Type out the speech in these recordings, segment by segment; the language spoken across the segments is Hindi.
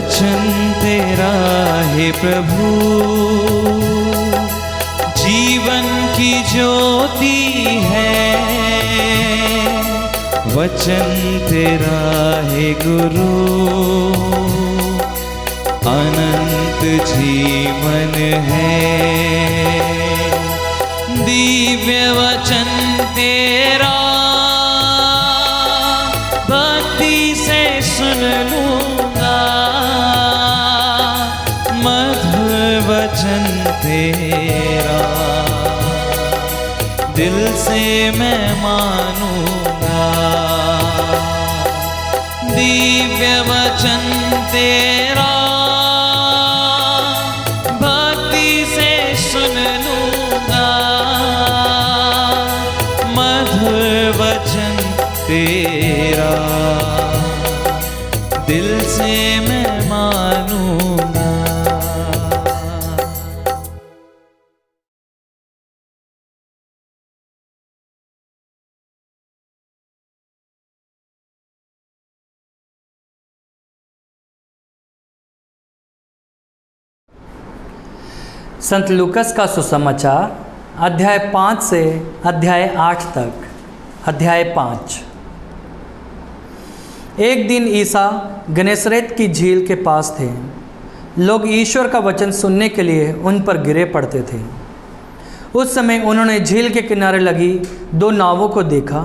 वचन तेरा है प्रभु, जीवन की ज्योति है। वचन तेरा है गुरु, अनंत जीवन है। दिव्य वचन तेरा भक्ति से सुन लूंगा, मधुर वचन तेरा दिल से मैं मानूंगा। दिव्य वचन तेरा भक्ति से सुन लूंगा, मधुर वचन तेरा दिल से मैं मानूंगा। संत लूकस का सुसमाचार अध्याय 5 से अध्याय 8 तक। अध्याय 5। एक दिन ईसा गनेसरेत की झील के पास थे। लोग ईश्वर का वचन सुनने के लिए उन पर गिरे पड़ते थे। उस समय उन्होंने झील के किनारे लगी 2 नावों को देखा।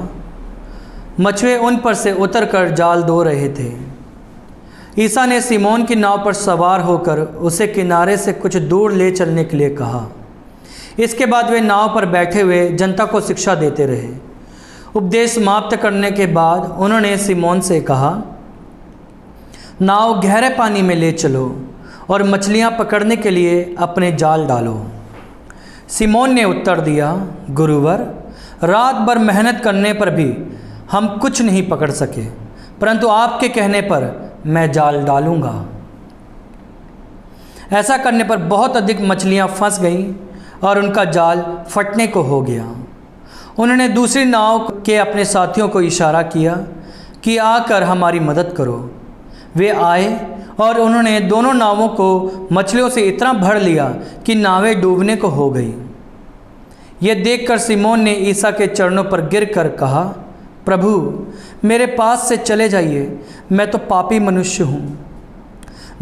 मछुए उन पर से उतरकर जाल धो रहे थे। ईसा ने सिमोन की नाव पर सवार होकर उसे किनारे से कुछ दूर ले चलने के लिए कहा। इसके बाद वे नाव पर बैठे हुए जनता को शिक्षा देते रहे। उपदेश समाप्त करने के बाद उन्होंने सिमोन से कहा, नाव गहरे पानी में ले चलो और मछलियां पकड़ने के लिए अपने जाल डालो। सिमोन ने उत्तर दिया, गुरुवर, रात भर मेहनत करने पर भी हम कुछ नहीं पकड़ सके, परंतु आपके कहने पर मैं जाल डालूंगा। ऐसा करने पर बहुत अधिक मछलियां फंस गईं और उनका जाल फटने को हो गया। उन्होंने दूसरी नाव के अपने साथियों को इशारा किया कि आकर हमारी मदद करो। वे आए और उन्होंने दोनों नावों को मछलियों से इतना भर लिया कि नावें डूबने को हो गई। यह देखकर सिमोन ने ईसा के चरणों पर गिरकर कहा, प्रभु, मेरे पास से चले जाइए, मैं तो पापी मनुष्य हूँ।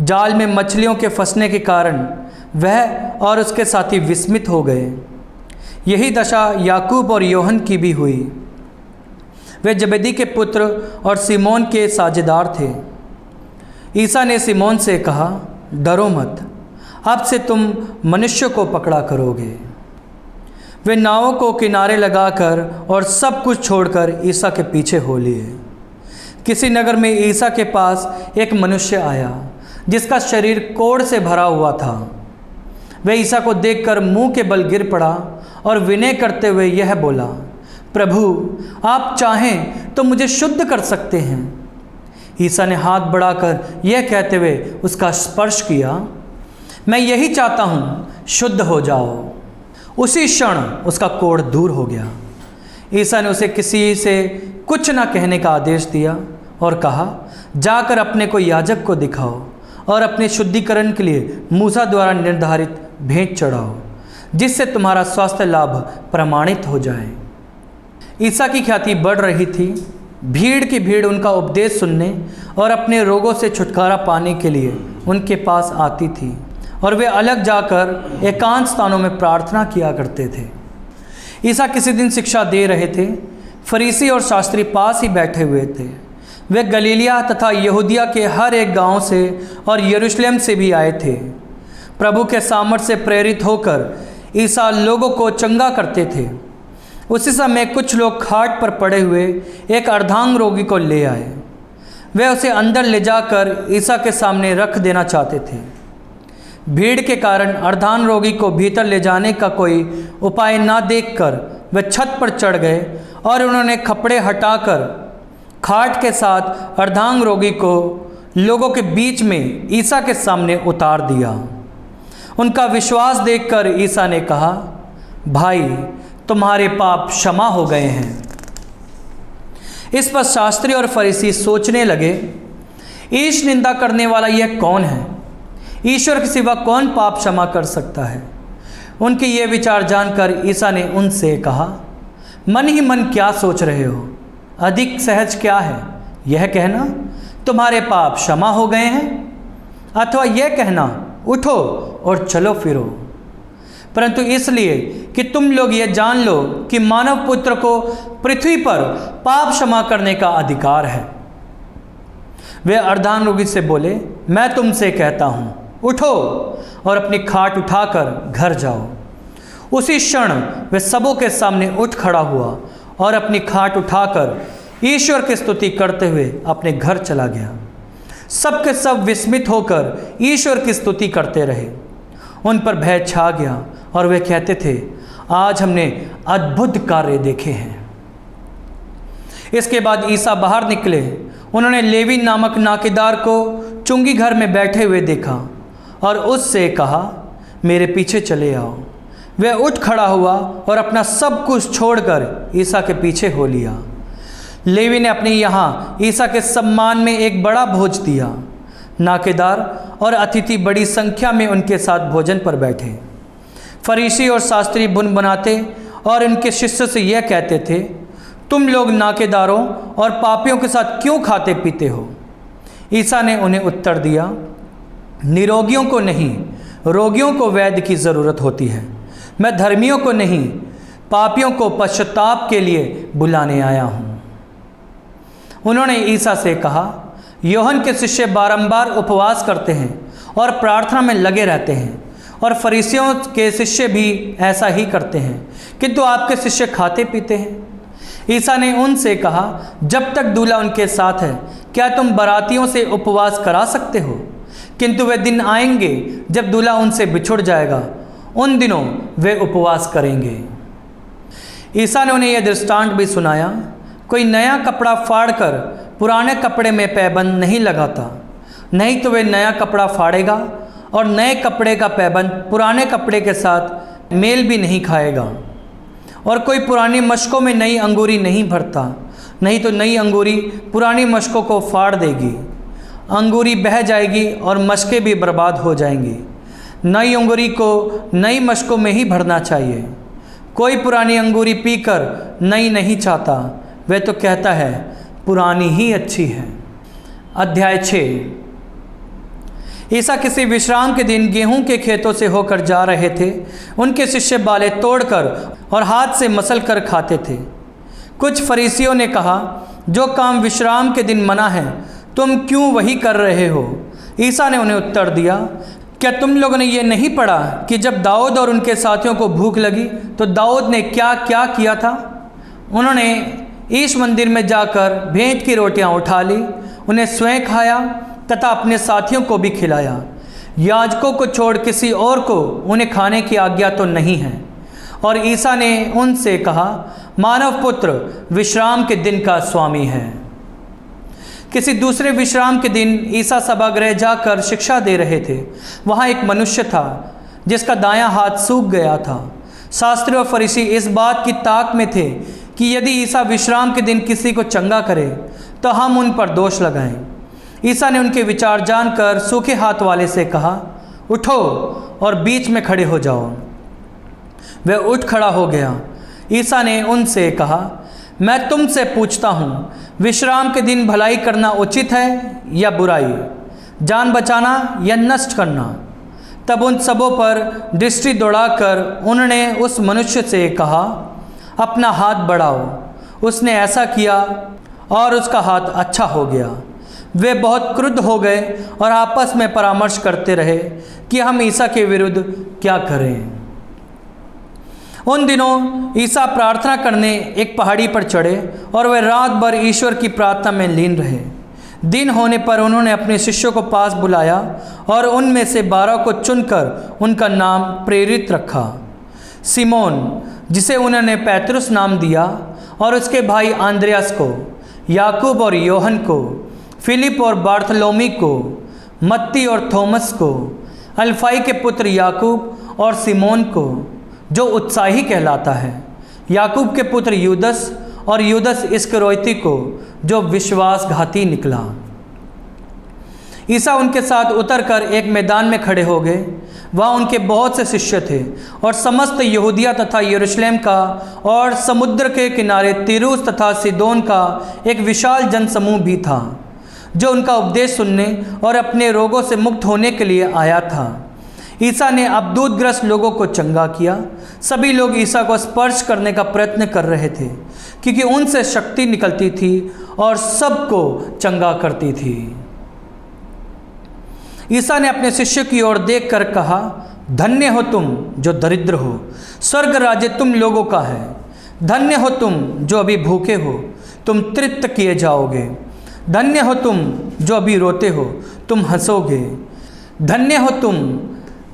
जाल में मछलियों के फंसने के कारण वह और उसके साथी विस्मित हो गए। यही दशा याकूब और योहन की भी हुई। वे जबेदी के पुत्र और सिमोन के साझेदार थे। ईसा ने सिमोन से कहा, डरो मत, अब से तुम मनुष्य को पकड़ा करोगे। वे नावों को किनारे लगाकर और सब कुछ छोड़कर ईसा के पीछे हो लिए। किसी नगर में ईसा के पास एक मनुष्य आया जिसका शरीर कोढ़ से भरा हुआ था। वह ईसा को देखकर मुंह के बल गिर पड़ा और विनय करते हुए यह बोला, प्रभु, आप चाहें तो मुझे शुद्ध कर सकते हैं। ईसा ने हाथ बढ़ाकर यह कहते हुए उसका स्पर्श किया, मैं यही चाहता हूँ, शुद्ध हो जाओ। उसी क्षण उसका कोढ़ दूर हो गया। ईसा ने उसे किसी से कुछ न कहने का आदेश दिया और कहा, जाकर अपने को याजक को दिखाओ और अपने शुद्धिकरण के लिए मूसा द्वारा निर्धारित भेंट चढ़ाओ, जिससे तुम्हारा स्वास्थ्य लाभ प्रमाणित हो जाए। ईसा की ख्याति बढ़ रही थी। भीड़ की भीड़ उनका उपदेश सुनने और अपने रोगों से छुटकारा पाने के लिए उनके पास आती थी और वे अलग जाकर एकांत स्थानों में प्रार्थना किया करते थे। ईसा किसी दिन शिक्षा दे रहे थे। फरीसी और शास्त्री पास ही बैठे हुए थे। वे गलीलिया तथा यहूदिया के हर एक गांव से और यरूशलेम से भी आए थे। प्रभु के सामर्थ्य से प्रेरित होकर ईसा लोगों को चंगा करते थे। उसी समय कुछ लोग खाट पर पड़े हुए एक अर्धांग रोगी को ले आए। वे उसे अंदर ले जाकर ईसा के सामने रख देना चाहते थे। भीड़ के कारण अर्धांग रोगी को भीतर ले जाने का कोई उपाय ना देखकर वे छत पर चढ़ गए और उन्होंने कपड़े हटाकर खाट के साथ अर्धांग रोगी को लोगों के बीच में ईसा के सामने उतार दिया। उनका विश्वास देखकर ईसा ने कहा, भाई, तुम्हारे पाप क्षमा हो गए हैं। इस पर शास्त्री और फरीसी सोचने लगे, ईश निंदा करने वाला यह कौन है? ईश्वर के सिवा कौन पाप क्षमा कर सकता है? उनके ये विचार जानकर ईसा ने उनसे कहा, मन ही मन क्या सोच रहे हो? अधिक सहज क्या है, यह कहना तुम्हारे पाप क्षमा हो गए हैं, अथवा यह कहना उठो और चलो फिरो? परंतु इसलिए कि तुम लोग ये जान लो कि मानव पुत्र को पृथ्वी पर पाप क्षमा करने का अधिकार है। वे अर्धांगरोगी से बोले, मैं तुमसे कहता हूँ, उठो और अपनी खाट उठाकर घर जाओ। उसी क्षण वे सबों के सामने उठ खड़ा हुआ और अपनी खाट उठाकर ईश्वर की स्तुति करते हुए अपने घर चला गया। सब के सब विस्मित होकर ईश्वर की स्तुति करते रहे। उन पर भय छा गया और वे कहते थे, आज हमने अद्भुत कार्य देखे हैं। इसके बाद ईसा बाहर निकले। उन्होंने लेवी नामक नाकेदार को चुंगी घर में बैठे हुए देखा और उससे कहा, मेरे पीछे चले आओ। वह उठ खड़ा हुआ और अपना सब कुछ छोड़कर ईसा के पीछे हो लिया। लेवी ने अपने यहाँ ईसा के सम्मान में एक बड़ा भोज दिया। नाकेदार और अतिथि बड़ी संख्या में उनके साथ भोजन पर बैठे। फरीसी और शास्त्री बुन बनाते और इनके शिष्य से यह कहते थे, तुम लोग नाकेदारों और पापियों के साथ क्यों खाते पीते हो? ईसा ने उन्हें उत्तर दिया, निरोगियों को नहीं, रोगियों को वैद्य की ज़रूरत होती है। मैं धर्मियों को नहीं, पापियों को पश्चाताप के लिए बुलाने आया हूँ। उन्होंने ईसा से कहा, योहन के शिष्य बारंबार उपवास करते हैं और प्रार्थना में लगे रहते हैं, और फरीसियों के शिष्य भी ऐसा ही करते हैं, किंतु आपके शिष्य खाते पीते हैं। ईसा ने उनसे कहा, जब तक दूल्हा उनके साथ है, क्या तुम बारातियों से उपवास करा सकते हो? किंतु वे दिन आएंगे जब दूल्हा उनसे बिछुड़ जाएगा, उन दिनों वे उपवास करेंगे। ईसा ने उन्हें यह दृष्टांत भी सुनाया, कोई नया कपड़ा फाड़कर पुराने कपड़े में पैबंद नहीं लगाता, नहीं तो वे नया कपड़ा फाड़ेगा और नए कपड़े का पैबंद पुराने कपड़े के साथ मेल भी नहीं खाएगा। और कोई पुरानी मशकों में नई अंगूरी नहीं भरता, नहीं तो नई अंगूरी पुरानी मशकों को फाड़ देगी, अंगूरी बह जाएगी और मशकें भी बर्बाद हो जाएंगी। नई अंगूरी को नई मशकों में ही भरना चाहिए। कोई पुरानी अंगूरी पीकर नई नहीं चाहता, वह तो कहता है पुरानी ही अच्छी है। अध्याय 6। ईसा किसी विश्राम के दिन गेहूं के खेतों से होकर जा रहे थे। उनके शिष्य बाले तोड़कर और हाथ से मसल कर खाते थे। कुछ फरीसियों ने कहा, जो काम विश्राम के दिन मना है, तुम क्यों वही कर रहे हो? ईसा ने उन्हें उत्तर दिया, क्या तुम लोगों ने ये नहीं पढ़ा कि जब दाऊद और उनके साथियों को भूख लगी तो दाऊद ने क्या क्या किया था? उन्होंने ईश मंदिर में जाकर भेंट की रोटियां उठा ली, उन्हें स्वयं खाया तथा अपने साथियों को भी खिलाया। याजकों को छोड़ किसी और को उन्हें खाने की आज्ञा तो नहीं है। और ईसा ने उनसे कहा, मानव पुत्र विश्राम के दिन का स्वामी है। किसी दूसरे विश्राम के दिन ईसा सभागृह जाकर शिक्षा दे रहे थे। वहाँ एक मनुष्य था जिसका दायां हाथ सूख गया था। शास्त्री और फरीसी इस बात की ताक में थे कि यदि ईसा विश्राम के दिन किसी को चंगा करे तो हम उन पर दोष लगाएं। ईसा ने उनके विचार जानकर सूखे हाथ वाले से कहा, उठो और बीच में खड़े हो जाओ। वह उठ खड़ा हो गया। ईसा ने उनसे कहा, मैं तुमसे पूछता हूँ, विश्राम के दिन भलाई करना उचित है या बुराई, जान बचाना या नष्ट करना? तब उन सबों पर दृष्टि दौड़ाकर उन्होंने उस मनुष्य से कहा, अपना हाथ बढ़ाओ। उसने ऐसा किया और उसका हाथ अच्छा हो गया। वे बहुत क्रुद्ध हो गए और आपस में परामर्श करते रहे कि हम ईसा के विरुद्ध क्या करें। उन दिनों ईसा प्रार्थना करने एक पहाड़ी पर चढ़े और वे रात भर ईश्वर की प्रार्थना में लीन रहे। दिन होने पर उन्होंने अपने शिष्यों को पास बुलाया और उनमें से 12 को चुनकर उनका नाम प्रेरित रखा। सिमोन, जिसे उन्होंने पैतरुस नाम दिया, और उसके भाई आंद्रियास को, याकूब और योहन को, फिलिप और बार्थलोमी को, मत्ती और थोमस को, अल्फाई के पुत्र याकूब और सिमोन को जो उत्साही कहलाता है, याकूब के पुत्र यूदस और यूदस इस्करियोती को जो विश्वासघाती निकला। ईसा उनके साथ उतरकर एक मैदान में खड़े हो गए। वहाँ उनके बहुत से शिष्य थे और समस्त यहूदिया तथा यरूशलेम का और समुद्र के किनारे तीरूस तथा सीदोन का एक विशाल जनसमूह भी था, जो उनका उपदेश सुनने और अपने रोगों से मुक्त होने के लिए आया था। ईसा ने अबदूतग्रस्त लोगों को चंगा किया। सभी लोग ईसा को स्पर्श करने का प्रयत्न कर रहे थे, क्योंकि उनसे शक्ति निकलती थी और सबको चंगा करती थी। ईसा ने अपने शिष्य की ओर देखकर कहा, धन्य हो तुम जो दरिद्र हो, स्वर्ग राज्य तुम लोगों का है। धन्य हो तुम जो अभी भूखे हो, तुम तृप्त किए जाओगे। धन्य हो तुम जो अभी रोते हो, तुम हंसोगे। धन्य हो तुम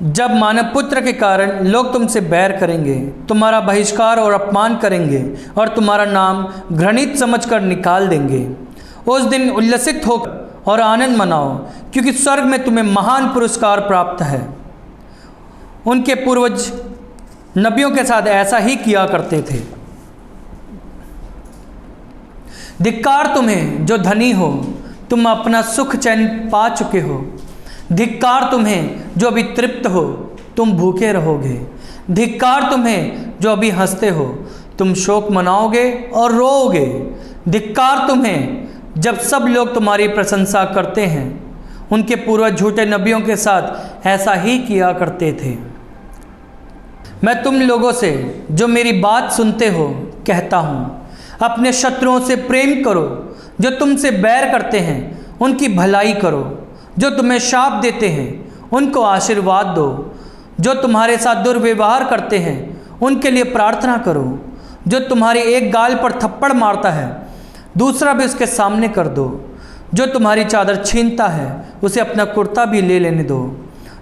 जब मानव पुत्र के कारण लोग तुमसे बैर करेंगे, तुम्हारा बहिष्कार और अपमान करेंगे और तुम्हारा नाम घृणित समझकर निकाल देंगे। उस दिन उल्लसित होकर और आनंद मनाओ, क्योंकि स्वर्ग में तुम्हें महान पुरस्कार प्राप्त है। उनके पूर्वज नबियों के साथ ऐसा ही किया करते थे। धिक्कार तुम्हें जो धनी हो, तुम अपना सुख चैन पा चुके हो। धिक्कार तुम्हें जो अभी तृप्त हो, तुम भूखे रहोगे। धिक्कार तुम्हें जो अभी हंसते हो, तुम शोक मनाओगे और रोओगे। धिक्कार तुम्हें जब सब लोग तुम्हारी प्रशंसा करते हैं। उनके पूर्वज झूठे नबियों के साथ ऐसा ही किया करते थे। मैं तुम लोगों से जो मेरी बात सुनते हो कहता हूँ, अपने शत्रुओं से प्रेम करो। जो तुमसे बैर करते हैं उनकी भलाई करो। जो तुम्हें शाप देते हैं उनको आशीर्वाद दो। जो तुम्हारे साथ दुर्व्यवहार करते हैं उनके लिए प्रार्थना करो। जो तुम्हारी एक गाल पर थप्पड़ मारता है, दूसरा भी उसके सामने कर दो। जो तुम्हारी चादर छीनता है, उसे अपना कुर्ता भी ले लेने दो।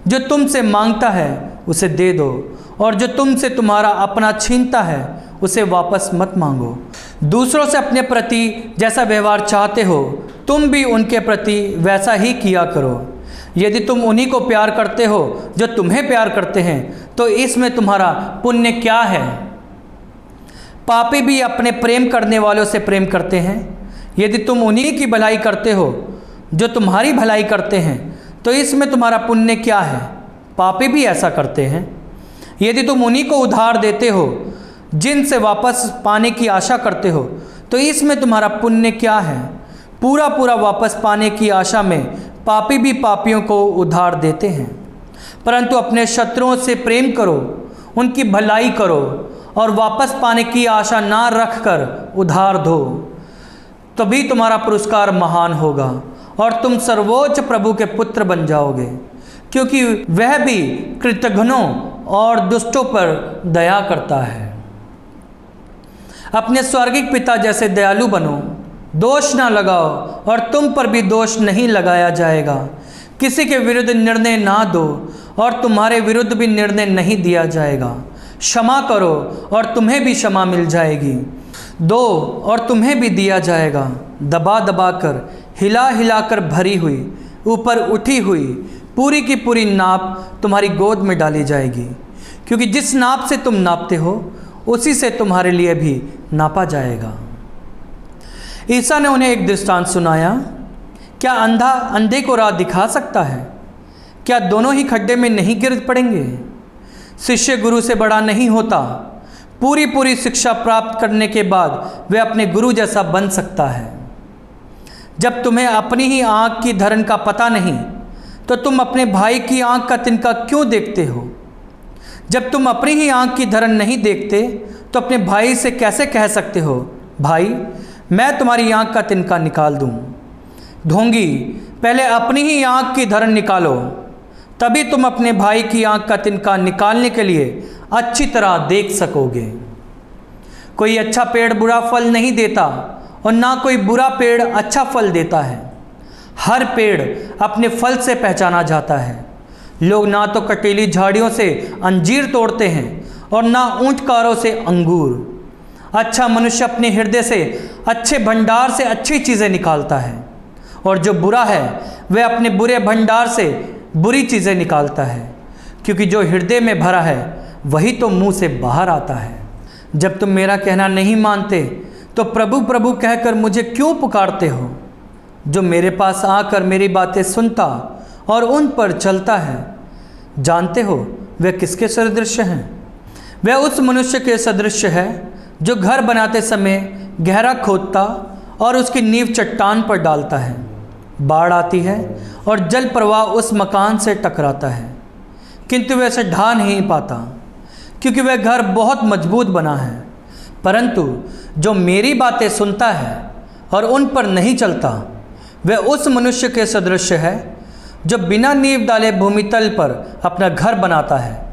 जो तुमसे मांगता है उसे दे दो, और जो तुमसे तुम्हारा अपना छीनता है उसे वापस मत मांगो। दूसरों से अपने प्रति जैसा व्यवहार चाहते हो, तुम भी उनके प्रति वैसा ही किया करो। यदि तुम उन्हीं को प्यार करते हो जो तुम्हें प्यार करते हैं, तो इसमें तुम्हारा पुण्य क्या है? पापी भी अपने प्रेम करने वालों से प्रेम करते हैं। यदि तुम उन्हीं की भलाई करते हो जो तुम्हारी भलाई करते हैं, तो इसमें तुम्हारा पुण्य क्या है? पापी भी ऐसा करते हैं। यदि तुम उन्हीं को उधार देते हो जिनसे वापस पाने की आशा करते हो, तो इसमें तुम्हारा पुण्य क्या है? पूरा पूरा वापस पाने की आशा में पापी भी पापियों को उधार देते हैं। परंतु अपने शत्रुओं से प्रेम करो, उनकी भलाई करो और वापस पाने की आशा ना रखकर उधार दो। तभी तुम्हारा पुरस्कार महान होगा और तुम सर्वोच्च प्रभु के पुत्र बन जाओगे, क्योंकि वह भी कृतघ्नों और दुष्टों पर दया करता है। अपने स्वर्गिक पिता जैसे दयालु बनो। दोष ना लगाओ और तुम पर भी दोष नहीं लगाया जाएगा। किसी के विरुद्ध निर्णय ना दो और तुम्हारे विरुद्ध भी निर्णय नहीं दिया जाएगा। क्षमा करो और तुम्हें भी क्षमा मिल जाएगी। दो और तुम्हें भी दिया जाएगा। दबा दबा कर, हिला हिला कर भरी हुई, ऊपर उठी हुई पूरी की पूरी नाप तुम्हारी गोद में डाली जाएगी। क्योंकि जिस नाप से तुम नापते हो, उसी से तुम्हारे लिए भी नापा जाएगा। ईसा ने उन्हें एक दृष्टांत सुनाया। क्या अंधा अंधे को राह दिखा सकता है? क्या दोनों ही खड्डे में नहीं गिर पड़ेंगे? शिष्य गुरु से बड़ा नहीं होता। पूरी पूरी शिक्षा प्राप्त करने के बाद वह अपने गुरु जैसा बन सकता है। जब तुम्हें अपनी ही आँख की धरन का पता नहीं, तो तुम अपने भाई की आँख का तिनका क्यों देखते हो? जब तुम अपनी ही आँख की धरन नहीं देखते, तो अपने भाई से कैसे कह सकते हो, भाई मैं तुम्हारी आँख का तिनका निकाल दूँ? ढोंगी, पहले अपनी ही आँख की धरन निकालो, तभी तुम अपने भाई की आँख का तिनका निकालने के लिए अच्छी तरह देख सकोगे। कोई अच्छा पेड़ बुरा फल नहीं देता और ना कोई बुरा पेड़ अच्छा फल देता है। हर पेड़ अपने फल से पहचाना जाता है। लोग ना तो कटीली झाड़ियों से अंजीर तोड़ते हैं और ना ऊंटकारों से अंगूर। अच्छा मनुष्य अपने हृदय से, अच्छे भंडार से अच्छी चीज़ें निकालता है, और जो बुरा है वह अपने बुरे भंडार से बुरी चीज़ें निकालता है, क्योंकि जो हृदय में भरा है वही तो मुंह से बाहर आता है। जब तुम मेरा कहना नहीं मानते, तो प्रभु प्रभु कहकर मुझे क्यों पुकारते हो? जो मेरे पास आकर मेरी बातें सुनता और उन पर चलता है, जानते हो वह किसके सदृश हैं? वह उस मनुष्य के सदृश है जो घर बनाते समय गहरा खोदता और उसकी नींव चट्टान पर डालता है। बाढ़ आती है और जल प्रवाह उस मकान से टकराता है, किंतु वह उसे ढा नहीं पाता, क्योंकि वह घर बहुत मजबूत बना है। परंतु जो मेरी बातें सुनता है और उन पर नहीं चलता, वह उस मनुष्य के सदृश है जो बिना नींव डाले भूमितल पर अपना घर बनाता है।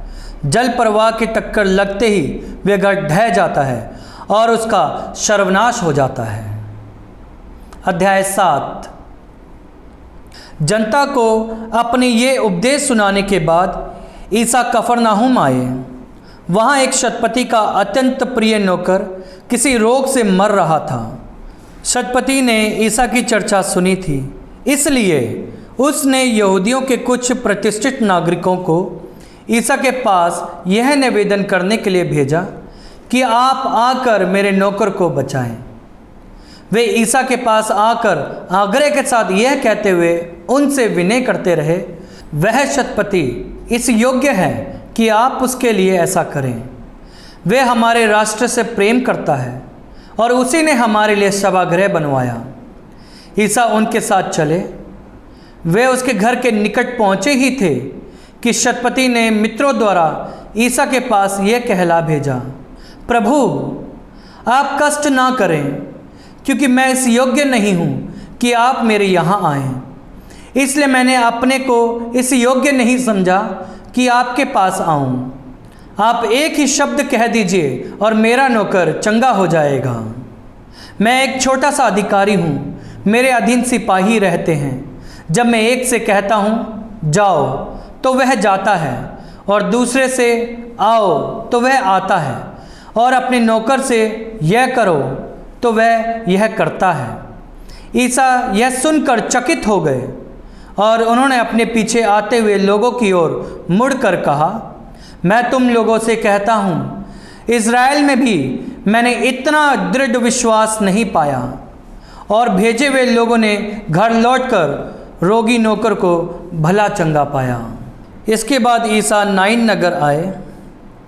जल प्रवाह की टक्कर लगते ही वह घर ढह जाता है और उसका सर्वनाश हो जाता है। अध्याय 7। जनता को अपने ये उपदेश सुनाने के बाद ईसा कफरनाहुम आए। वहाँ एक शतपति का अत्यंत प्रिय नौकर किसी रोग से मर रहा था। शतपति ने ईसा की चर्चा सुनी थी, इसलिए उसने यहूदियों के कुछ प्रतिष्ठित नागरिकों को ईसा के पास यह निवेदन करने के लिए भेजा कि आप आकर मेरे नौकर को बचाएं। वे ईसा के पास आकर आग्रह के साथ यह कहते हुए उनसे विनय करते रहे, वह शतपति इस योग्य है कि आप उसके लिए ऐसा करें। वे हमारे राष्ट्र से प्रेम करता है और उसी ने हमारे लिए सभागृह बनवाया। ईसा उनके साथ चले। वे उसके घर के निकट पहुँचे ही थे कि शतपति ने मित्रों द्वारा ईसा के पास यह कहला भेजा, प्रभु आप कष्ट ना करें, क्योंकि मैं इस योग्य नहीं हूँ कि आप मेरे यहाँ आएँ। इसलिए मैंने अपने को इस योग्य नहीं समझा कि आपके पास आऊँ। आप एक ही शब्द कह दीजिए और मेरा नौकर चंगा हो जाएगा। मैं एक छोटा सा अधिकारी हूँ, मेरे अधीन सिपाही रहते हैं। जब मैं एक से कहता हूँ जाओ तो वह जाता है, और दूसरे से आओ तो वह आता है, और अपने नौकर से यह करो तो वह यह करता है। ईसा यह सुनकर चकित हो गए और उन्होंने अपने पीछे आते हुए लोगों की ओर मुड़कर कहा, मैं तुम लोगों से कहता हूँ, इज़राइल में भी मैंने इतना दृढ़ विश्वास नहीं पाया। और भेजे हुए लोगों ने घर लौटकर रोगी नौकर को भला चंगा पाया। इसके बाद ईसा नाइन नगर आए।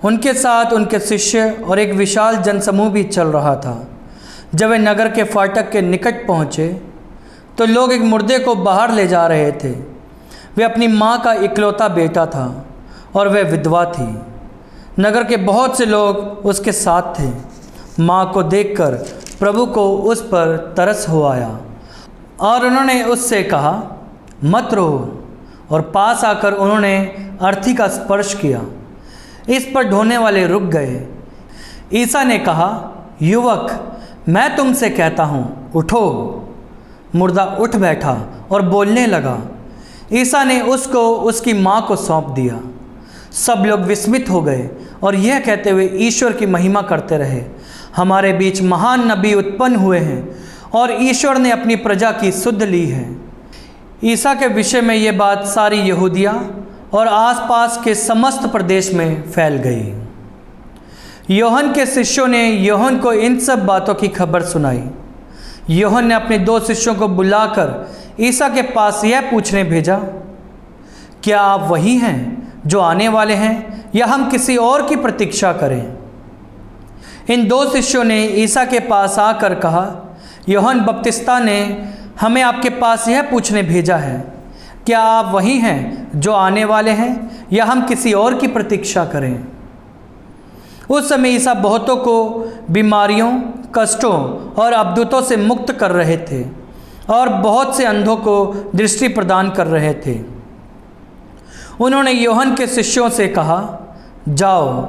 उनके साथ उनके शिष्य और एक विशाल जनसमूह भी चल रहा था। जब वे नगर के फाटक के निकट पहुँचे तो लोग एक मुर्दे को बाहर ले जा रहे थे। वे अपनी माँ का इकलौता बेटा था और वह विधवा थी। नगर के बहुत से लोग उसके साथ थे। माँ को देखकर प्रभु को उस पर तरस हो आया और उन्होंने उससे कहा, मत रो। और पास आकर उन्होंने अर्थी का स्पर्श किया। इस पर ढोने वाले रुक गए। ईसा ने कहा, युवक मैं तुमसे कहता हूँ, उठो। मुर्दा उठ बैठा और बोलने लगा। ईसा ने उसको उसकी माँ को सौंप दिया। सब लोग विस्मित हो गए और यह कहते हुए ईश्वर की महिमा करते रहे, हमारे बीच महान नबी उत्पन्न हुए हैं और ईश्वर ने अपनी प्रजा की सुध ली है। ईसा के विषय में ये बात सारी यहूदिया और आसपास के समस्त प्रदेश में फैल गई। योहन के शिष्यों ने योहन को इन सब बातों की खबर सुनाई। योहन ने अपने 2 शिष्यों को बुलाकर ईसा के पास यह पूछने भेजा, क्या आप वही हैं जो आने वाले हैं, या हम किसी और की प्रतीक्षा करें? इन 2 शिष्यों ने ईसा के पास आकर कहा, योहन बपतिस्ता ने हमें आपके पास यह पूछने भेजा है, क्या आप वही हैं जो आने वाले हैं, या हम किसी और की प्रतीक्षा करें? उस समय ईसा बहुतों को बीमारियों, कष्टों और अद्भुतों से मुक्त कर रहे थे और बहुत से अंधों को दृष्टि प्रदान कर रहे थे। उन्होंने योहन के शिष्यों से कहा, जाओ,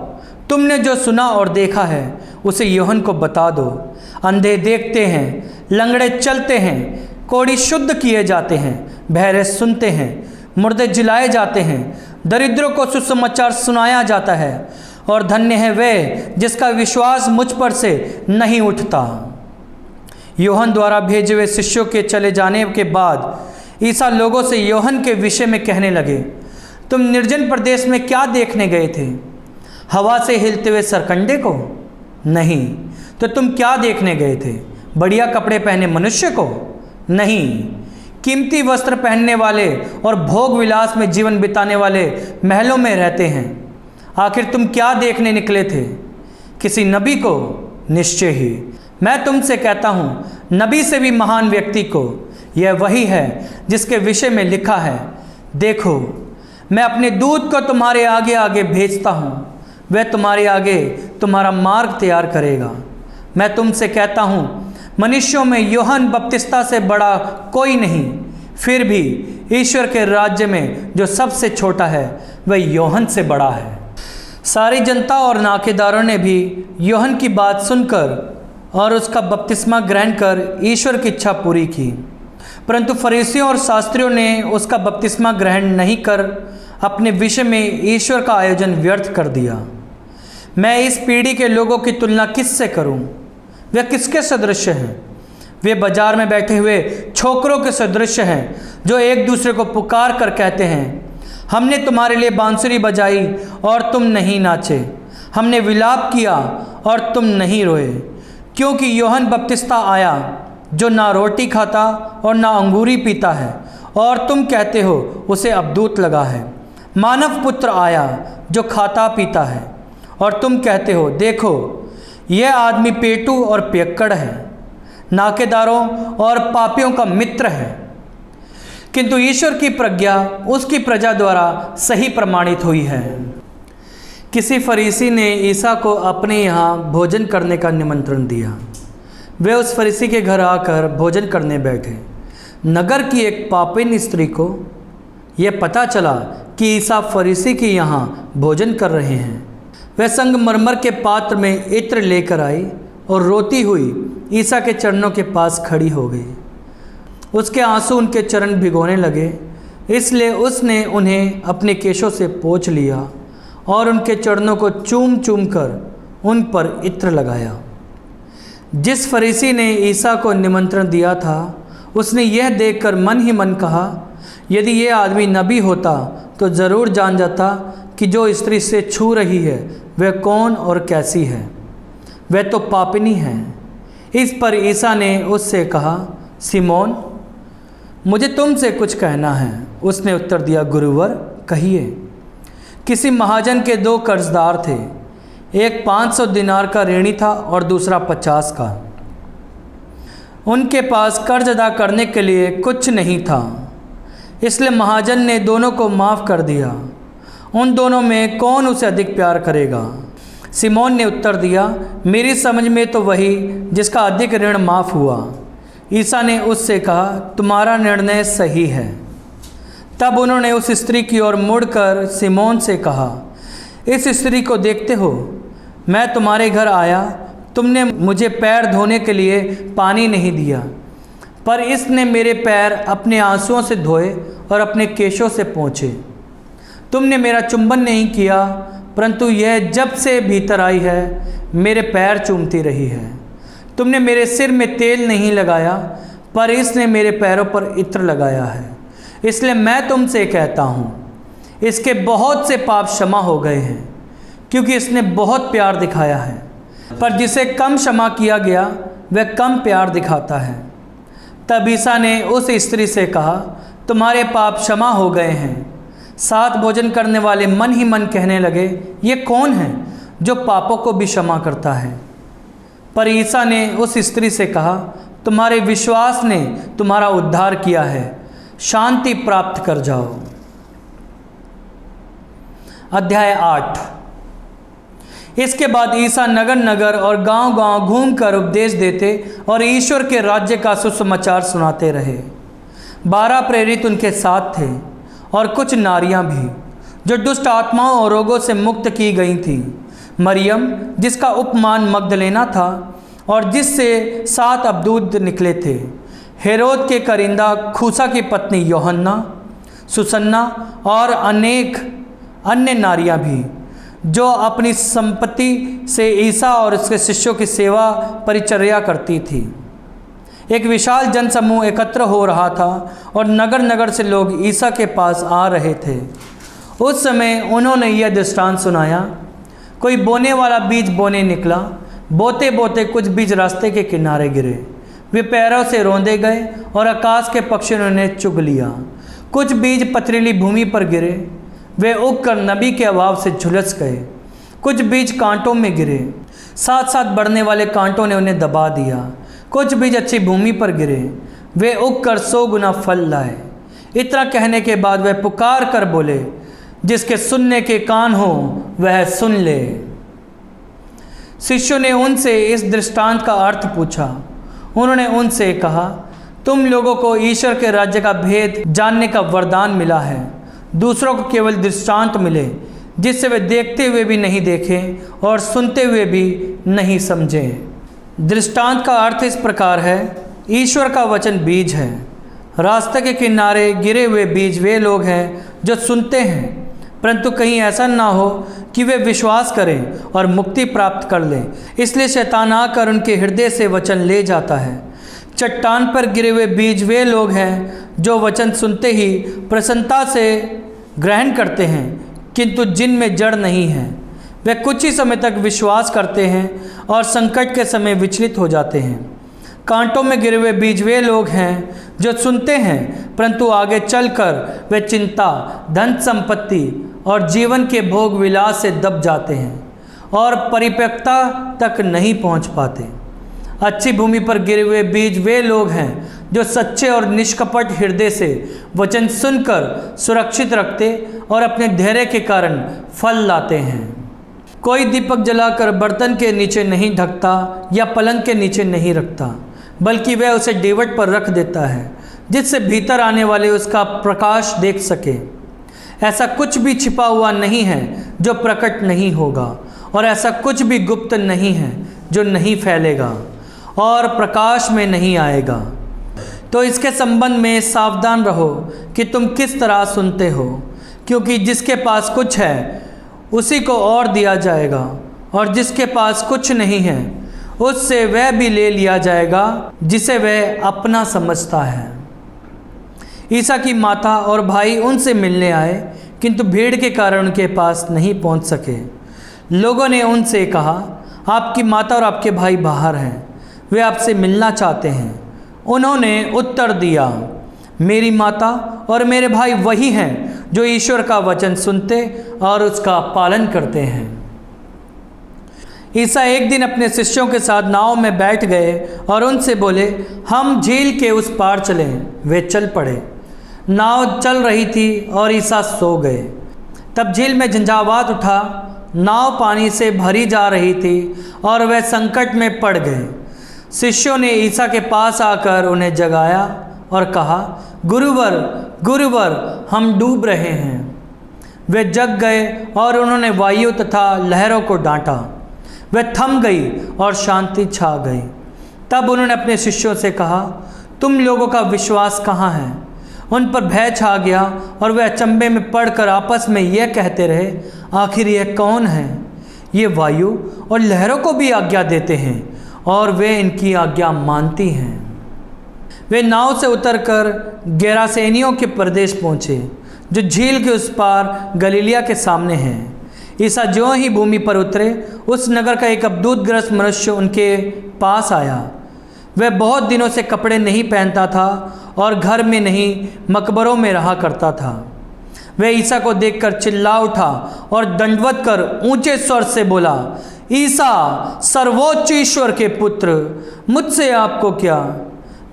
तुमने जो सुना और देखा है उसे योहन को बता दो। अंधे देखते हैं, लंगड़े चलते हैं, कोढ़ी शुद्ध किए जाते हैं, बहरे सुनते हैं, मुर्दे जिलाए जाते हैं, दरिद्रों को सुसमाचार सुनाया जाता है, और धन्य है वे जिसका विश्वास मुझ पर से नहीं उठता। योहन द्वारा भेजे हुए शिष्यों के चले जाने के बाद ईसा लोगों से योहन के विषय में कहने लगे, तुम निर्जन प्रदेश में क्या देखने गए थे? हवा से हिलते हुए सरकंडे को? नहीं। तो तुम क्या देखने गए थे? बढ़िया कपड़े पहने मनुष्य को? नहीं, कीमती वस्त्र पहनने वाले और भोग विलास में जीवन बिताने वाले महलों में रहते हैं। आखिर तुम क्या देखने निकले थे? किसी नबी को? निश्चय ही मैं तुमसे कहता हूँ, नबी से भी महान व्यक्ति को। यह वही है जिसके विषय में लिखा है, देखो मैं अपने दूत को तुम्हारे आगे आगे भेजता हूँ, वह तुम्हारे आगे तुम्हारा मार्ग तैयार करेगा। मैं तुमसे कहता हूँ, मनुष्यों में यूहन्ना बपतिस्ता से बड़ा कोई नहीं, फिर भी ईश्वर के राज्य में जो सबसे छोटा है वह यूहन्ना से बड़ा है। सारी जनता और नाकेदारों ने भी यूहन्ना की बात सुनकर और उसका बपतिस्मा ग्रहण कर ईश्वर की इच्छा पूरी की, परंतु फरीसियों और शास्त्रियों ने उसका बपतिस्मा ग्रहण नहीं कर अपने विषय में ईश्वर का आयोजन व्यर्थ कर दिया। मैं इस पीढ़ी के लोगों की तुलना किससे करूं? वे किसके सदृश हैं? वे बाजार में बैठे हुए छोकरों के सदृश हैं, जो एक दूसरे को पुकार कर कहते हैं, हमने तुम्हारे लिए बांसुरी बजाई और तुम नहीं नाचे, हमने विलाप किया और तुम नहीं रोए। क्योंकि यूहन्ना बपतिस्ता आया जो ना रोटी खाता और ना अंगूरी पीता है, और तुम कहते हो उसे अबदूत लगा है। मानव पुत्र आया जो खाता पीता है, और तुम कहते हो देखो यह आदमी पेटू और पियक्कड़ है, नाकेदारों और पापियों का मित्र है। किंतु ईश्वर की प्रज्ञा उसकी प्रजा द्वारा सही प्रमाणित हुई है। किसी फरीसी ने ईसा को अपने यहाँ भोजन करने का निमंत्रण दिया। वे उस फरीसी के घर आकर भोजन करने बैठे। नगर की एक पापिन स्त्री को यह पता चला कि ईसा फरीसी के यहाँ भोजन कर रहे हैं। वह संगमरमर के पात्र में इत्र लेकर आई और रोती हुई ईसा के चरणों के पास खड़ी हो गई। उसके आंसू उनके चरण भिगोने लगे, इसलिए उसने उन्हें अपने केशों से पोंछ लिया और उनके चरणों को चूम चूम कर उन पर इत्र लगाया। जिस फरीसी ने ईसा को निमंत्रण दिया था, उसने यह देखकर मन ही मन कहा, यदि यह आदमी नबी होता तो ज़रूर जान जाता कि जो स्त्री से छू रही है वह कौन और कैसी है, वह तो पापिनी है। इस पर ईसा ने उससे कहा, सिमोन मुझे तुमसे कुछ कहना है। उसने उत्तर दिया, गुरुवर कहिए। किसी महाजन के 2 कर्जदार थे, एक 500 दिनार का ऋणी था और दूसरा 50 का। उनके पास कर्ज अदा करने के लिए कुछ नहीं था, इसलिए महाजन ने दोनों को माफ़ कर दिया। उन दोनों में कौन उसे अधिक प्यार करेगा? सिमोन ने उत्तर दिया, मेरी समझ में तो वही जिसका अधिक ऋण माफ़ हुआ। ईसा ने उससे कहा, तुम्हारा निर्णय सही है। तब उन्होंने उस स्त्री की ओर मुड़कर सिमोन से कहा, इस स्त्री को देखते हो? मैं तुम्हारे घर आया, तुमने मुझे पैर धोने के लिए पानी नहीं दिया, पर इसने मेरे पैर अपने आंसुओं से धोए और अपने केशों से पोंछे। तुमने मेरा चुंबन नहीं किया, परंतु यह जब से भीतर आई है मेरे पैर चूमती रही है। तुमने मेरे सिर में तेल नहीं लगाया, पर इसने मेरे पैरों पर इत्र लगाया है। इसलिए मैं तुमसे कहता हूँ, इसके बहुत से पाप क्षमा हो गए हैं, क्योंकि इसने बहुत प्यार दिखाया है। पर जिसे कम क्षमा किया गया वह कम प्यार दिखाता है। तब ईसा ने उस स्त्री से कहा, तुम्हारे पाप क्षमा हो गए हैं। साथ भोजन करने वाले मन ही मन कहने लगे, ये कौन है जो पापों को भी क्षमा करता है? पर ईसा ने उस स्त्री से कहा, तुम्हारे विश्वास ने तुम्हारा उद्धार किया है, शांति प्राप्त कर जाओ। अध्याय 8। इसके बाद ईसा नगर नगर और गांव गांव घूमकर उपदेश देते और ईश्वर के राज्य का सुसमाचार सुनाते रहे। 12 प्रेरित उनके साथ थे और कुछ नारियां भी, जो दुष्ट आत्माओं और रोगों से मुक्त की गई थीं। मरियम जिसका उपमान मगदलेना था और जिससे 7 अबदूत निकले थे, हेरोद के करिंदा खूसा की पत्नी यूहन्ना, सुसन्ना और अनेक अन्य नारियां भी, जो अपनी संपत्ति से ईसा और उसके शिष्यों की सेवा परिचर्या करती थी। एक विशाल जनसमूह एकत्र हो रहा था और नगर नगर से लोग ईसा के पास आ रहे थे। उस समय उन्होंने यह दृष्टांत सुनाया, कोई बोने वाला बीज बोने निकला। बोते बोते कुछ बीज रास्ते के किनारे गिरे। वे पैरों से रौंदे गए और आकाश के पक्षियों ने उन्हें चुग लिया। कुछ बीज पथरीली भूमि पर गिरे, वे उगकर नबी के अभाव से झुलस गए। कुछ बीज कांटों में गिरे, साथ साथ बढ़ने वाले कांटों ने उन्हें दबा दिया। कुछ बीज अच्छी भूमि पर गिरे, वे उगकर 100 गुना फल लाए। इतना कहने के बाद वह पुकार कर बोले, जिसके सुनने के कान हो वह सुन ले। शिष्यों ने उनसे इस दृष्टांत का अर्थ पूछा। उन्होंने उनसे कहा, तुम लोगों को ईश्वर के राज्य का भेद जानने का वरदान मिला है। दूसरों को केवल दृष्टांत मिले, जिससे वे देखते हुए भी नहीं देखें और सुनते हुए भी नहीं समझें। दृष्टांत का अर्थ इस प्रकार है, ईश्वर का वचन बीज है। रास्ते के किनारे गिरे हुए बीज वे लोग हैं जो सुनते हैं, परंतु कहीं ऐसा ना हो कि वे विश्वास करें और मुक्ति प्राप्त कर लें। इसलिए शैतान आकर उनके हृदय से वचन ले जाता है। चट्टान पर गिरे हुए बीज वे लोग हैं जो वचन सुनते ही प्रसन्नता से ग्रहण करते हैं, किंतु जिनमें जड़ नहीं है। वे कुछ ही समय तक विश्वास करते हैं और संकट के समय विचलित हो जाते हैं। कांटों में गिरे हुए बीज वे लोग हैं जो सुनते हैं, परंतु आगे चलकर वे चिंता, धन संपत्ति और जीवन के भोग विलास से दब जाते हैं और परिपक्वता तक नहीं पहुंच पाते। अच्छी भूमि पर गिरे हुए बीज वे लोग हैं जो सच्चे और निष्कपट हृदय से वचन सुनकर सुरक्षित रखते और अपने धैर्य के कारण फल लाते हैं। कोई दीपक जलाकर बर्तन के नीचे नहीं ढकता या पलंग के नीचे नहीं रखता, बल्कि वह उसे डेवट पर रख देता है, जिससे भीतर आने वाले उसका प्रकाश देख सके। ऐसा कुछ भी छिपा हुआ नहीं है जो प्रकट नहीं होगा, और ऐसा कुछ भी गुप्त नहीं है जो नहीं फैलेगा और प्रकाश में नहीं आएगा। तो इसके संबंध में सावधान रहो कि तुम किस तरह सुनते हो, क्योंकि जिसके पास कुछ है उसी को और दिया जाएगा, और जिसके पास कुछ नहीं है उससे वह भी ले लिया जाएगा जिसे वह अपना समझता है। ईसा की माता और भाई उनसे मिलने आए, किंतु भीड़ के कारण उनके पास नहीं पहुंच सके। लोगों ने उनसे कहा, आपकी माता और आपके भाई बाहर हैं, वे आपसे मिलना चाहते हैं। उन्होंने उत्तर दिया, मेरी माता और मेरे भाई वही हैं जो ईश्वर का वचन सुनते और उसका पालन करते हैं। ईसा एक दिन अपने शिष्यों के साथ नाव में बैठ गए और उनसे बोले, हम झील के उस पार चलें। वे चल पड़े। नाव चल रही थी और ईसा सो गए। तब झील में झंझावात उठा, नाव पानी से भरी जा रही थी और वे संकट में पड़ गए। शिष्यों ने ईसा के पास आकर उन्हें जगाया और कहा, गुरुवर गुरुवर, हम डूब रहे हैं। वे जग गए और उन्होंने वायु तथा लहरों को डांटा। वे थम गई और शांति छा गई। तब उन्होंने अपने शिष्यों से कहा, तुम लोगों का विश्वास कहाँ है? उन पर भय छा गया और वे अचंभे में पड़कर आपस में यह कहते रहे, आखिर यह कौन है? ये वायु और लहरों को भी आज्ञा देते हैं और वे इनकी आज्ञा मानती हैं। वे नाव से उतरकर गेरासेनियों के प्रदेश पहुँचे, जो झील के उस पार गलीलिया के सामने हैं। ईसा ज्यों ही भूमि पर उतरे, उस नगर का एक अब्दूतग्रस्त मनुष्य उनके पास आया। वह बहुत दिनों से कपड़े नहीं पहनता था और घर में नहीं मकबरों में रहा करता था। वह ईसा को देखकर चिल्ला उठा और दंडवत कर ऊंचे स्वर से बोला, ईसा सर्वोच्च ईश्वर के पुत्र, मुझसे आपको क्या?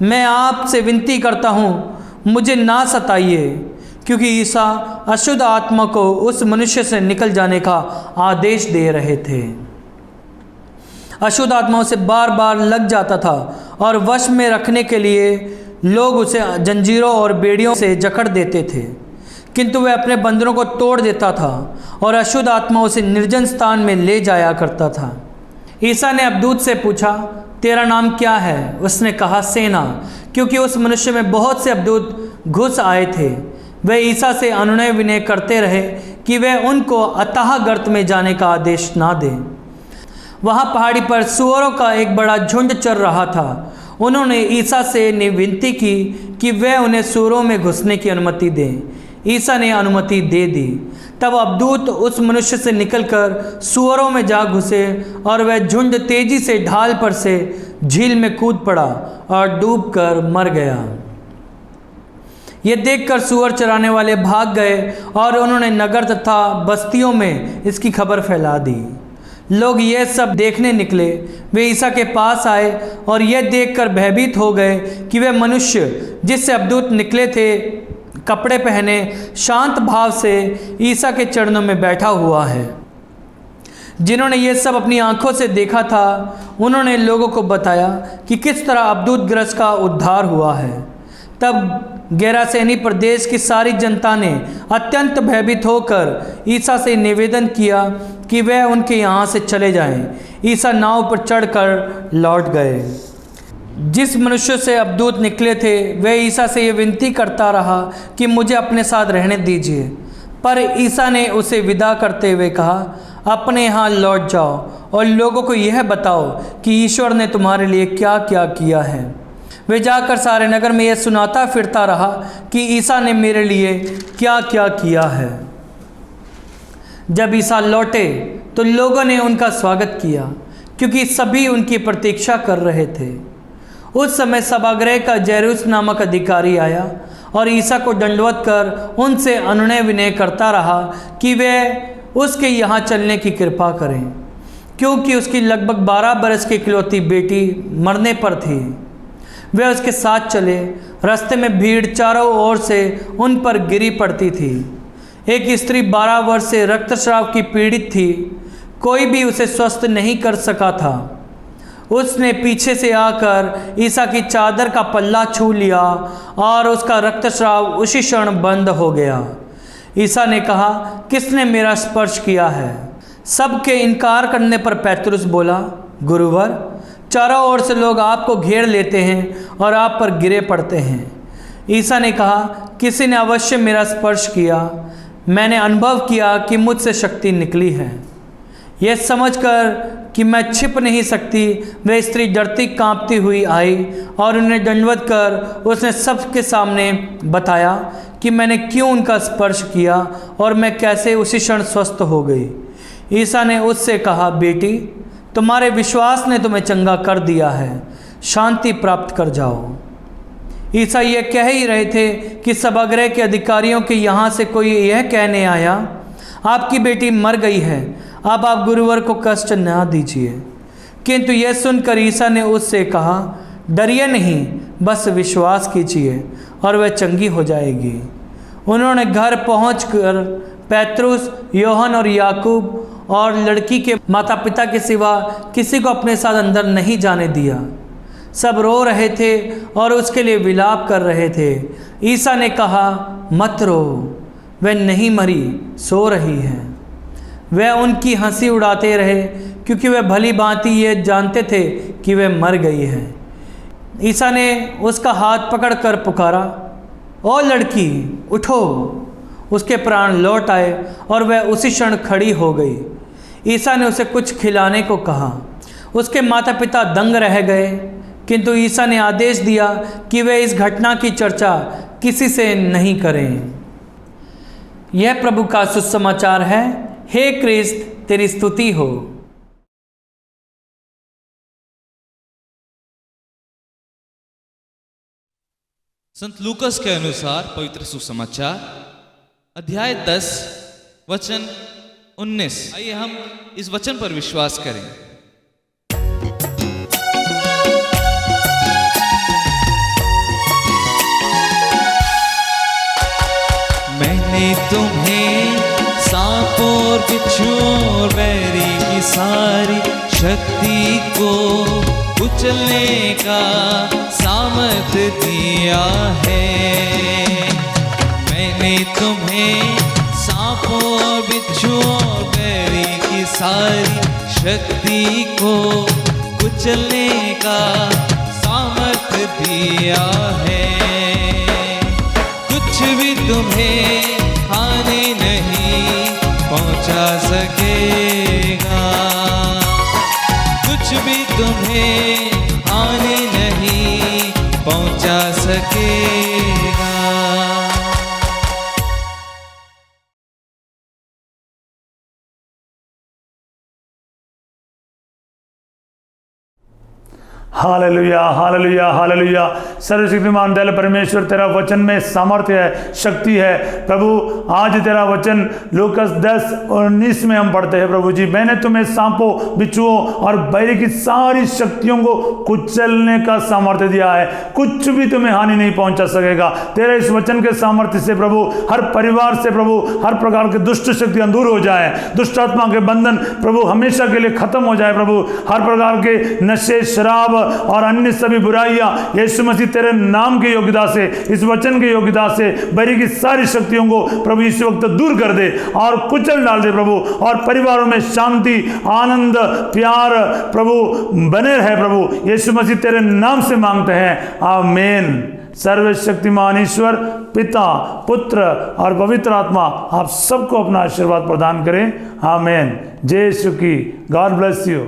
मैं आपसे विनती करता हूँ, मुझे ना सताइए। क्योंकि ईसा अशुद्ध आत्मा को उस मनुष्य से निकल जाने का आदेश दे रहे थे। अशुद्ध आत्मा उसे बार बार लग जाता था और वश में रखने के लिए लोग उसे जंजीरों और बेड़ियों से जकड़ देते थे, किंतु वह अपने बंधनों को तोड़ देता था और अशुद्ध आत्मा उसे निर्जन स्थान में ले जाया करता था। ईसा ने अब्दूत से पूछा, तेरा नाम क्या है? उसने कहा, सेना, क्योंकि उस मनुष्य में बहुत से अब्दूत घुस आए थे। वे ईसा से अनुनय विनय करते रहे कि वे उनको अथाह गर्त में जाने का आदेश ना दें। वहाँ पहाड़ी पर सूअरों का एक बड़ा झुंड चर रहा था। उन्होंने ईसा से विनती की कि वे उन्हें सूअरों में घुसने की अनुमति दें। ईसा ने अनुमति दे दी। तब अब्दूत उस मनुष्य से निकलकर सूअरों में जा घुसे और वह झुंड तेजी से ढाल पर से झील में कूद पड़ा और डूबकर मर गया। ये देखकर सूअर चराने वाले भाग गए और उन्होंने नगर तथा बस्तियों में इसकी खबर फैला दी। लोग ये सब देखने निकले। वे ईसा के पास आए और यह देखकर भयभीत हो गए कि वह मनुष्य जिससे अबदूत निकले थे, कपड़े पहने शांत भाव से ईसा के चरणों में बैठा हुआ है। जिन्होंने ये सब अपनी आंखों से देखा था, उन्होंने लोगों को बताया कि किस तरह अबदूत ग्रस्त का उद्धार हुआ है। तब गेरासेनी प्रदेश की सारी जनता ने अत्यंत भयभीत होकर ईसा से निवेदन किया कि वह उनके यहाँ से चले जाएं। ईसा नाव पर चढ़कर लौट गए। जिस मनुष्य से अबदूत निकले थे वह ईसा से ये विनती करता रहा कि मुझे अपने साथ रहने दीजिए, पर ईसा ने उसे विदा करते हुए कहा, अपने यहाँ लौट जाओ और लोगों को यह बताओ कि ईश्वर ने तुम्हारे लिए क्या क्या किया है। वे जाकर सारे नगर में यह सुनाता फिरता रहा कि ईसा ने मेरे लिए क्या क्या किया है। जब ईसा लौटे तो लोगों ने उनका स्वागत किया, क्योंकि सभी उनकी प्रतीक्षा कर रहे थे। उस समय सभागृह का जैरूस नामक अधिकारी आया और ईसा को दंडवत कर उनसे अनुनय विनय करता रहा कि वे उसके यहाँ चलने की कृपा करें, क्योंकि उसकी लगभग 12 बरस की इकलौती बेटी मरने पर थी। वे उसके साथ चले। रास्ते में भीड़ चारों ओर से उन पर गिरी पड़ती थी। एक स्त्री 12 वर्ष से रक्तस्राव की पीड़ित थी। कोई भी उसे स्वस्थ नहीं कर सका था। उसने पीछे से आकर ईसा की चादर का पल्ला छू लिया और उसका रक्तस्राव उसी क्षण बंद हो गया। ईसा ने कहा, किसने मेरा स्पर्श किया है? सबके इनकार करने पर पैतरुस बोला, गुरुवर, चारों ओर से लोग आपको घेर लेते हैं और आप पर गिरे पड़ते हैं। ईसा ने कहा, किसी ने अवश्य मेरा स्पर्श किया। मैंने अनुभव किया कि मुझसे शक्ति निकली है। यह समझकर कि मैं छिप नहीं सकती, वह स्त्री डरती कांपती हुई आई और उन्हें दंडवत कर उसने सबके सामने बताया कि मैंने क्यों उनका स्पर्श किया और मैं कैसे उसी क्षण स्वस्थ हो गई। ईसा ने उससे कहा, बेटी, तुम्हारे विश्वास ने तुम्हें चंगा कर दिया है, शांति प्राप्त कर जाओ। ईसा ये कह ही रहे थे कि सभागृह के अधिकारियों के यहाँ से कोई यह कहने आया, आपकी बेटी मर गई है, अब आप गुरुवर को कष्ट न दीजिए। किंतु यह सुनकर ईसा ने उससे कहा, डरिए नहीं, बस विश्वास कीजिए और वह चंगी हो जाएगी। उन्होंने घर पहुंचकर पैतरुस, योहन और याकूब और लड़की के माता पिता के सिवा किसी को अपने साथ अंदर नहीं जाने दिया। सब रो रहे थे और उसके लिए विलाप कर रहे थे। ईसा ने कहा, मत रो, वह नहीं मरी, सो रही है। वह उनकी हंसी उड़ाते रहे, क्योंकि वह भली भांति ये जानते थे कि वह मर गई है। ईसा ने उसका हाथ पकड़कर पुकारा, ओ लड़की, उठो। उसके प्राण लौट आए और वह उसी क्षण खड़ी हो गई। ईसा ने उसे कुछ खिलाने को कहा। उसके माता पिता दंग रह गए, किंतु ईसा ने आदेश दिया कि वे इस घटना की चर्चा किसी से नहीं करें। यह प्रभु का सुसमाचार है। हे क्रिस्त, तेरी स्तुति हो। संत लूकस के अनुसार पवित्र सुसमाचार अध्याय 10 वचन 19। आइए हम इस वचन पर विश्वास करें। मैंने तुम्हें सांप और बिच्छू और बैरी की सारी शक्ति को कुचलने का सामर्थ्य दिया है। मैंने तुम्हें सांप और बिच्छू और बैरी की सारी शक्ति को कुचलने का सामर्थ्य दिया है। कुछ भी तुम्हें हानि नहीं पहुंचा सकेगा। कुछ भी तुम्हें हानि नहीं पहुंचा सकेगा। Hallelujah, hallelujah, hallelujah. सर्वशक्तिमान दयालु परमेश्वर, तेरा वचन में सामर्थ्य है, शक्ति है प्रभु। आज तेरा वचन लूकास 10:19 में हम पढ़ते हैं प्रभु जी, मैंने तुम्हें सांपों, बिच्छुओं और बैरी की सारी शक्तियों को कुचलने का सामर्थ्य दिया है, कुछ भी तुम्हें हानि नहीं पहुंचा सकेगा। तेरे इस वचन के सामर्थ्य से प्रभु हर परिवार से प्रभु हर प्रकार के दुष्ट शक्तियां दूर हो जाए, दुष्ट आत्मा के बंधन प्रभु हमेशा के लिए खत्म हो जाए प्रभु। हर प्रकार के नशे, शराब और अन्य सभी बुराइयां यीशु मसीह तेरे नाम की योग्यता से, इस वचन की योग्यता से बैरी की सारी शक्तियों को प्रभु इस वक्त दूर कर दे और कुचल डाल दे प्रभु। और परिवारों में शांति, आनंद, प्यार प्रभु बने रहे प्रभु। यीशु मसीह तेरे नाम से मांगते हैं, आमीन। सर्वशक्तिमान ईश्वर पिता, पुत्र और पवित्र आत्मा आप सबको अपना आशीर्वाद प्रदान करें, आमीन। जय यीशु की। God bless you.